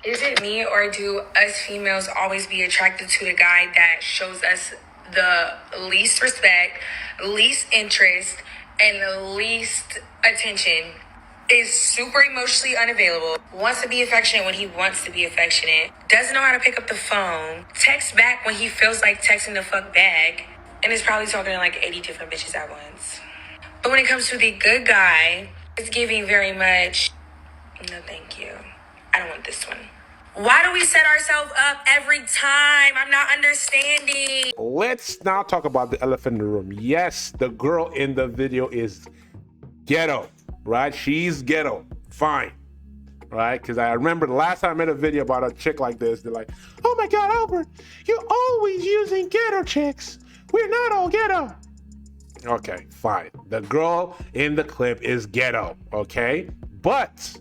Is it me, or do us females always be attracted to the guy that shows us the least respect, least interest, and the least attention? Is super emotionally unavailable, wants to be affectionate when he wants to be affectionate, doesn't know how to pick up the phone, texts back when he feels like texting the fuck back, and is probably talking to like 80 different bitches at once. But when it comes to the good guy, it's giving very much, no thank you. I don't want this one. Why do we set ourselves up every time? I'm not understanding. Let's now talk about the elephant in the room. Yes, the girl in the video is ghetto, right? She's ghetto. Fine, right? Because I remember the last time I made a video about a chick like this, they're like, oh my God, Albert, you're always using ghetto chicks. We're not all ghetto. Okay, fine. The girl in the clip is ghetto, okay? But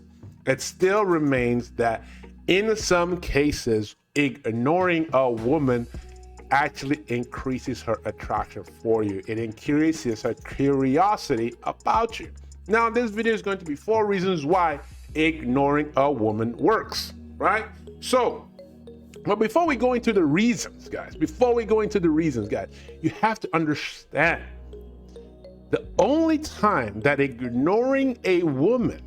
it still remains that in some cases, ignoring a woman actually increases her attraction for you. It increases her curiosity about you. Now, this video is going to be 4 reasons why ignoring a woman works, right? So, but before we go into the reasons, guys, you have to understand the only time that ignoring a woman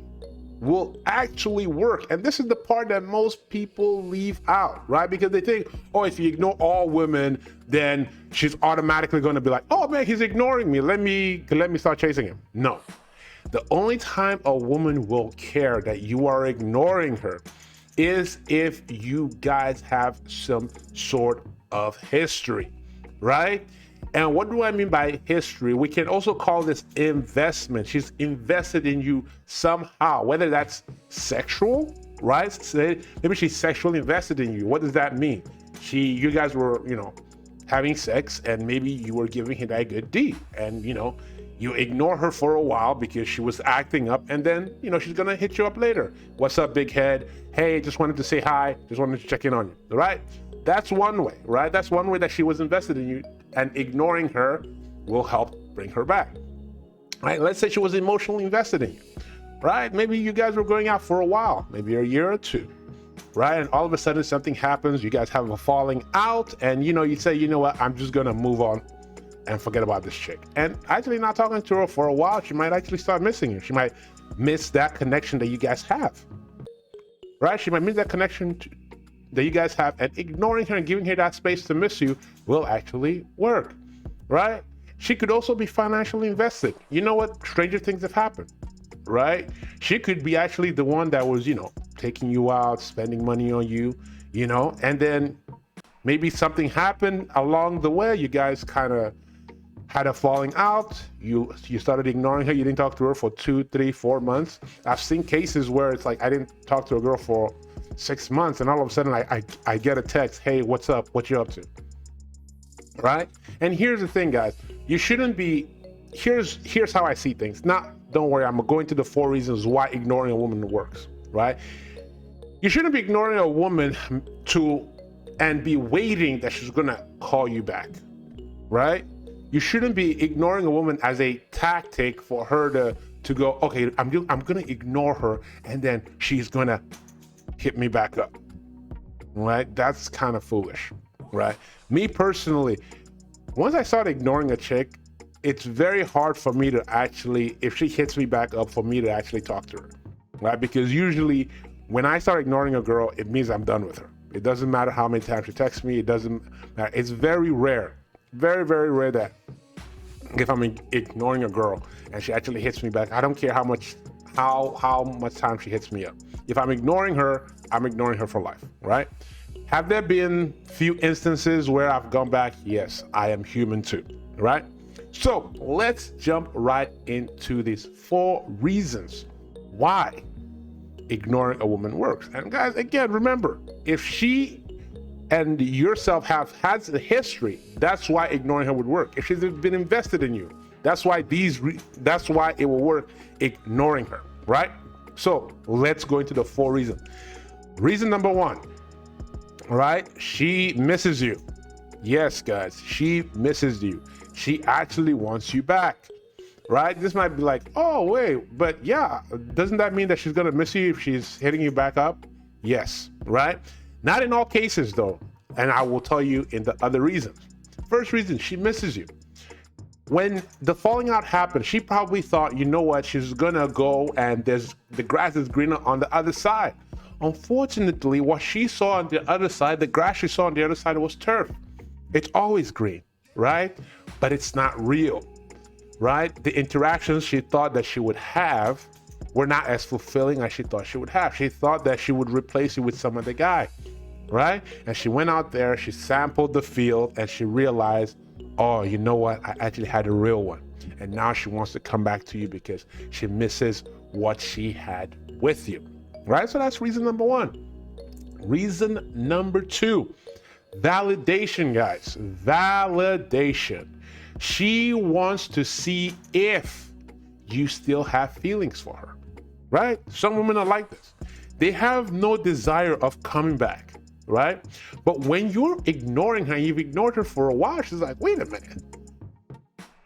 will actually work, and this is the part that most people leave out, right? Because they think, oh, if you ignore all women, then she's automatically going to be like, oh man, he's ignoring me, let me start chasing him. No, the only time a woman will care that you are ignoring her is if you guys have some sort of history, right? And what do I mean by history? We can also call this investment. She's invested in you somehow, whether that's sexual, right? Say, maybe she's sexually invested in you. What does that mean? You guys were, having sex, and maybe you were giving her that good D, and you ignore her for a while because she was acting up, and then she's gonna hit you up later. What's up, big head? Hey, just wanted to say hi. Just wanted to check in on you, right? That's one way, right? That's one way that she was invested in you, and ignoring her will help bring her back, right? Let's say she was emotionally invested in you, right? Maybe you guys were going out for a while, maybe a year or two, right? And all of a sudden something happens, you guys have a falling out, and you say, you know what, I'm just gonna move on and forget about this chick. And actually not talking to her for a while, she might actually start missing you. She might miss that connection that you guys have, right? She might miss that connection that you guys have, and ignoring her and giving her that space to miss you will actually work, right? She could also be financially invested. You know what? Stranger things have happened, right? She could be actually the one that was, taking you out, spending money on you, and then maybe something happened along the way. You guys kind of had a falling out. You started ignoring her. You didn't talk to her for 2, 3, 4 months. I've seen cases where it's like, I didn't talk to a girl for 6 months, and all of a sudden I get a text, hey, what's up? What you up to? Right? And here's the thing, guys. You shouldn't be, here's how I see things. Don't worry, I'm going to the 4 reasons why ignoring a woman works, right? You shouldn't be ignoring a woman and be waiting that she's gonna call you back, right? You shouldn't be ignoring a woman as a tactic for her to go, okay, I'm gonna ignore her, and then she's gonna hit me back up, right? That's kind of foolish, right? Me personally, once I start ignoring a chick, it's very hard for me to actually, if she hits me back up, for me to actually talk to her, right? Because usually when I start ignoring a girl, it means I'm done with her. It doesn't matter how many times she texts me. It doesn't matter. It's very rare, very, very rare that if I'm ignoring a girl and she actually hits me back, I don't care how much time she hits me up. If I'm ignoring her for life, right? Have there been few instances where I've gone back? Yes, I am human too, right? So let's jump right into these 4 reasons why ignoring a woman works. And guys, again, remember, if she and yourself have had a history, that's why ignoring her would work. If she's been invested in you, that's why it will work ignoring her, right? So let's go into the 4 reasons. Reason number 1, right? She misses you. Yes, guys, she misses you. She actually wants you back, right? This might be like, oh, wait, but yeah, doesn't that mean that she's gonna miss you if she's hitting you back up? Yes, right? Not in all cases though. And I will tell you in the other reasons. First reason, she misses you. When the falling out happened, she probably thought, you know what, she's gonna go and the grass is greener on the other side. Unfortunately, what she saw on the other side, the grass she saw on the other side was turf. It's always green, right? But it's not real, right? The interactions she thought that she would have were not as fulfilling as she thought she would have. She thought that she would replace you with some other guy, right? And she went out there, she sampled the field, and she realized, oh, you know what? I actually had a real one. And now she wants to come back to you because she misses what she had with you, right? So that's reason number one. Reason number two, validation, guys. Validation. She wants to see if you still have feelings for her, right? Some women are like this. They have no desire of coming back, right? But when you're ignoring her, you've ignored her for a while, she's like, wait a minute.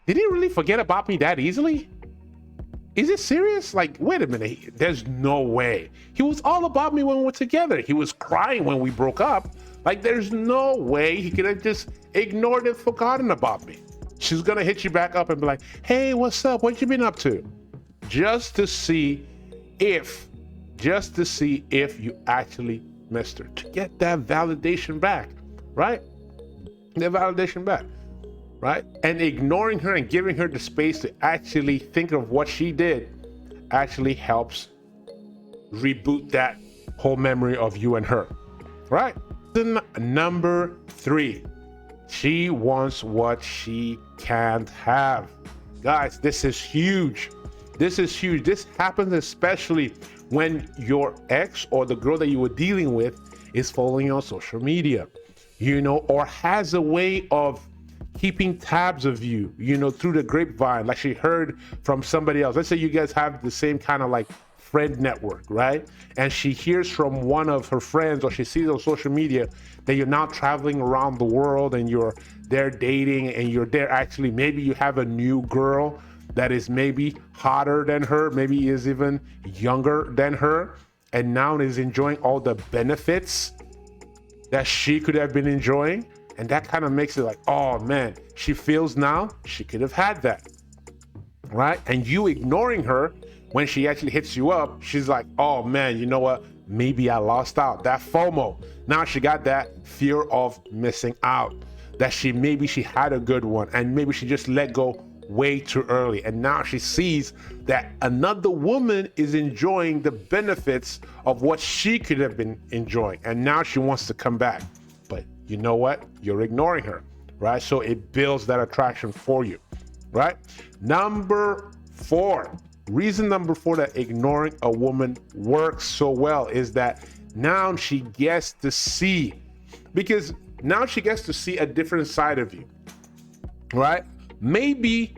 Did he really forget about me that easily? Is it serious? Like, wait a minute, there's no way. He was all about me when we were together. He was crying when we broke up. Like, there's no way he could have just ignored and forgotten about me. She's gonna hit you back up and be like, hey, what's up? What you been up to? Just to see if you actually missed her, to get that validation back, right? The validation back. Right? And ignoring her and giving her the space to actually think of what she did actually helps reboot that whole memory of you and her. Right? Then number three, she wants what she can't have. Guys, this is huge. This is huge. This happens especially when your ex or the girl that you were dealing with is following you on social media, you know, or has a way of keeping tabs of you, you know, through the grapevine, like she heard from somebody else. Let's say you guys have the same kind of like friend network, right? And she hears from one of her friends, or she sees on social media that you're now traveling around the world and you're there dating, and you're there actually, maybe you have a new girl that is maybe hotter than her, maybe is even younger than her, and now is enjoying all the benefits that she could have been enjoying. And that kind of makes it like, oh man, she feels now she could have had that, right? And you ignoring her when she actually hits you up, she's like, oh man, you know what? Maybe I lost out. That FOMO. Now she got that fear of missing out, that maybe she had a good one and maybe she just let go way too early. And now she sees that another woman is enjoying the benefits of what she could have been enjoying. And now she wants to come back. But you know what? You're ignoring her, right? So it builds that attraction for you, right? Number four, reason number four that ignoring a woman works so well is that now she gets to see, because now she gets to see a different side of you, right? Maybe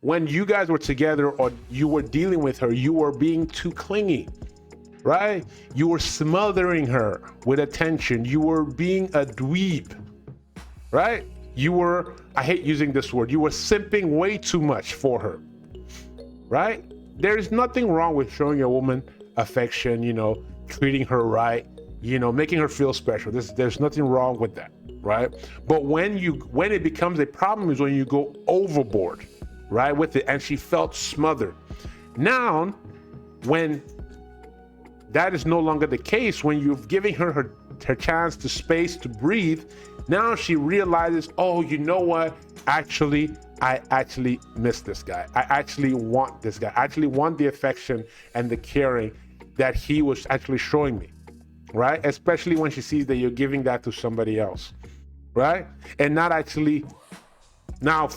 when you guys were together or you were dealing with her, you were being too clingy, right? You were smothering her with attention. You were being a dweeb, right? You were, I hate using this word, you were simping way too much for her, right? There's nothing wrong with showing a woman affection, you know, treating her right, you know, making her feel special. There's nothing wrong with that, right? But when it becomes a problem is when you go overboard, right, with it, and she felt smothered. Now, when that is no longer the case, when you've given her chance to space to breathe, now she realizes, oh, you know what? Actually, I actually miss this guy. I actually want this guy. I actually want the affection and the caring that he was actually showing me, right? Especially when she sees that you're giving that to somebody else, right? And not actually, now,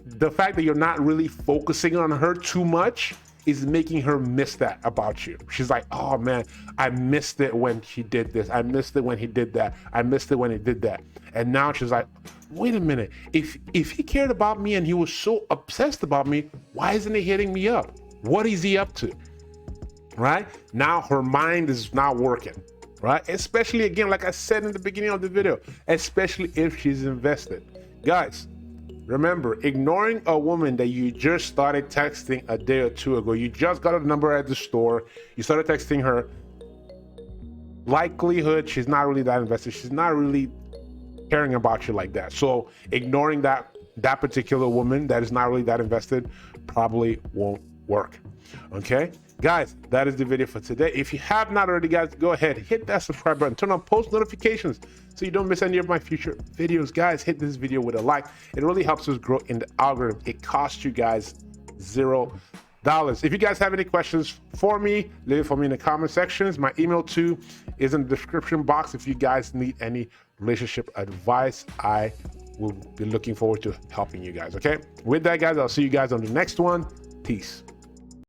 the fact that you're not really focusing on her too much is making her miss that about you. She's like, oh man, I missed it when he did this. I missed it when he did that. I missed it when he did that. And now she's like, wait a minute. If he cared about me and he was so obsessed about me, why isn't he hitting me up? What is he up to? Right? Now her mind is not working, right? Especially again, like I said in the beginning of the video, especially if she's invested. Guys, remember, ignoring a woman that you just started texting a day or two ago, you just got a number at the store, you started texting her, likelihood she's not really that invested. She's not really caring about you like that. So ignoring that particular woman that is not really that invested probably won't work. Okay, guys, that is the video for today. If you have not already, guys, go ahead, hit that subscribe button, turn on post notifications so you don't miss any of my future videos. Guys, hit this video with a like. It really helps us grow in the algorithm. It costs you guys $0. If you guys have any questions for me, leave it for me in the comment sections. My email too is in the description box. If you guys need any relationship advice, I will be looking forward to helping you guys. Okay, with that, guys, I'll see you guys on the next one. Peace.